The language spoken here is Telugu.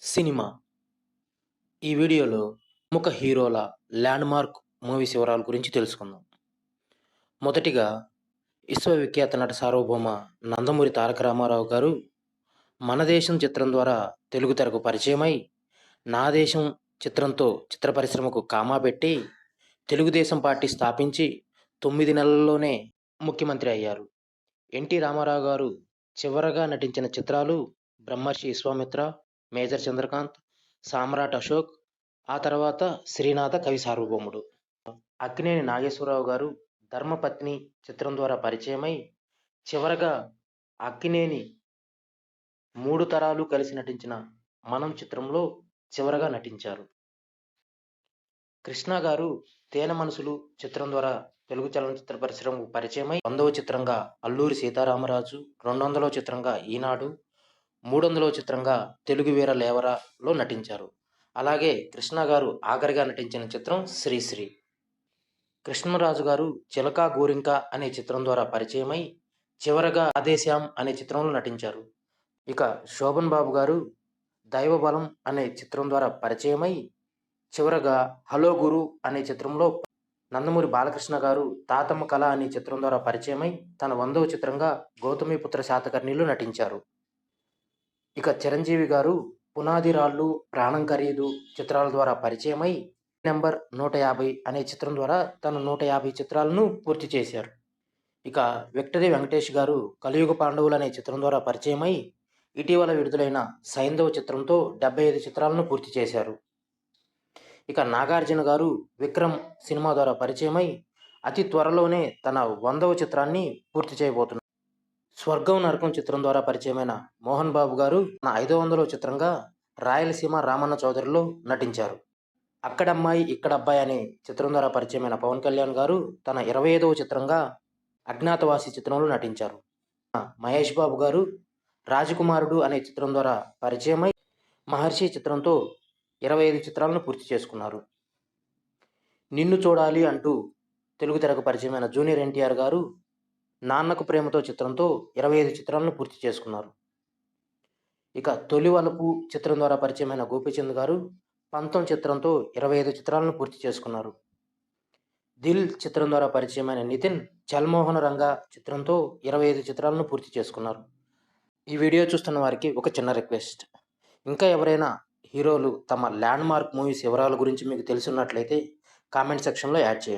సినిమా. ఈ వీడియోలో ప్రముఖ హీరోల ల్యాండ్‌మార్క్ మూవీస్ వివరాల గురించి తెలుసుకుందాం. మొదటిగా విశ్వవిఖ్యాత నట సార్వభౌమ నందమూరి తారక రామారావు గారు 'మన దేశం' చిత్రం ద్వారా తెలుగు తెరకు పరిచయమై, 'నా దేశం' చిత్రంతో చిత్ర పరిశ్రమకు కామా పెట్టి, తెలుగుదేశం పార్టీ స్థాపించి 9 నెలల్లోనే ముఖ్యమంత్రి అయ్యారు. ఎన్టీ రామారావు గారు చివరగా నటించిన చిత్రాలు 'బ్రహ్మర్షి విశ్వామిత్ర', 'మేజర్ చంద్రకాంత్', 'సామ్రాట్ అశోక్', ఆ తర్వాత 'శ్రీనాథ కవి సార్వభౌముడు'. అక్కినేని నాగేశ్వరరావు గారు 'ధర్మపత్ని' చిత్రం ద్వారా పరిచయమై, చివరగా అక్కినేని 3 తరాలు కలిసి నటించిన 'మనం' చిత్రంలో చివరగా నటించారు. కృష్ణ గారు 'తేనె మనసులు' చిత్రం ద్వారా తెలుగు చలనచిత్ర పరిశ్రమకు పరిచయమై, 100వ చిత్రంగా 'అల్లూరి సీతారామరాజు', 200వ చిత్రంగా 'ఈనాడు', 300వ చిత్రంగా 'తెలుగు వీర లేవరా'లో నటించారు. అలాగే కృష్ణ గారు ఆఖరిగా నటించిన చిత్రం 'శ్రీశ్రీ'. కృష్ణరాజు గారు 'చిలక గోరింక' అనే చిత్రం ద్వారా పరిచయమై, చివరగా 'రాధేశ్యామ్' అనే చిత్రంలో నటించారు. ఇక శోభన్ బాబు గారు 'దైవబలం' అనే చిత్రం ద్వారా పరిచయమై, చివరగా 'హలో గురు' అనే చిత్రంలో. నందమూరి బాలకృష్ణ గారు 'తాతమ్మ కళ' అనే చిత్రం ద్వారా పరిచయమై, తన 100వ చిత్రంగా 'గౌతమిపుత్ర శాతకర్ణి'లో నటించారు. ఇక చిరంజీవి గారు 'పునాది రాళ్ళు', 'ప్రాణం ఖరీదు' చిత్రాల ద్వారా పరిచయమై, నంబర్ 150 అనే చిత్రం ద్వారా తన 150 చిత్రాలను పూర్తి చేశారు. ఇక విక్టరీ వెంకటేష్ గారు 'కలియుగ పాండవులు' అనే చిత్రం ద్వారా పరిచయమై, ఇటీవల విడుదలైన 'సైంధవ్' చిత్రంతో 75 చిత్రాలను పూర్తి చేశారు. ఇక నాగార్జున గారు 'విక్రమ్' సినిమా ద్వారా పరిచయమై, అతి త్వరలోనే తన 100వ చిత్రాన్ని పూర్తి చేయబోతున్నారు. 'స్వర్గం నరకం' చిత్రం ద్వారా పరిచయమైన మోహన్ బాబు గారు తన 500వ చిత్రంగా 'రాయలసీమ రామన్న చౌదరి'లో నటించారు. 'అక్కడమ్మాయి ఇక్కడబ్బాయి' అనే చిత్రం ద్వారా పరిచయమైన పవన్ కళ్యాణ్ గారు తన 25వ చిత్రంగా 'అజ్ఞాతవాసి' చిత్రంలో నటించారు. మహేష్ బాబు గారు 'రాజకుమారుడు' అనే చిత్రం ద్వారా పరిచయమై, 'మహర్షి' చిత్రంతో 25 చిత్రాలను పూర్తి చేసుకున్నారు. 'నిన్ను చూడాలి' అంటూ తెలుగు తెరకు పరిచయమైన జూనియర్ ఎన్టీఆర్ గారు 'నాన్నకు ప్రేమతో' చిత్రంతో 25 చిత్రాలను పూర్తి చేసుకున్నారు. ఇక 'తొలి వలపు' చిత్రం ద్వారా పరిచయమైన గోపీచంద్ గారు 'పంతం' చిత్రంతో 25 చిత్రాలను పూర్తి చేసుకున్నారు. 'దిల్' చిత్రం ద్వారా పరిచయమైన నితిన్ 'చల్మోహన రంగా' చిత్రంతో 25 చిత్రాలను పూర్తి చేసుకున్నారు. ఈ వీడియో చూస్తున్న వారికి ఒక చిన్న రిక్వెస్ట్. ఇంకా ఎవరైనా హీరోలు తమ ల్యాండ్‌మార్క్ మూవీస్ వివరాల గురించి మీకు తెలిసున్నట్లయితే కామెంట్ సెక్షన్‌లో యాడ్ చేయండి.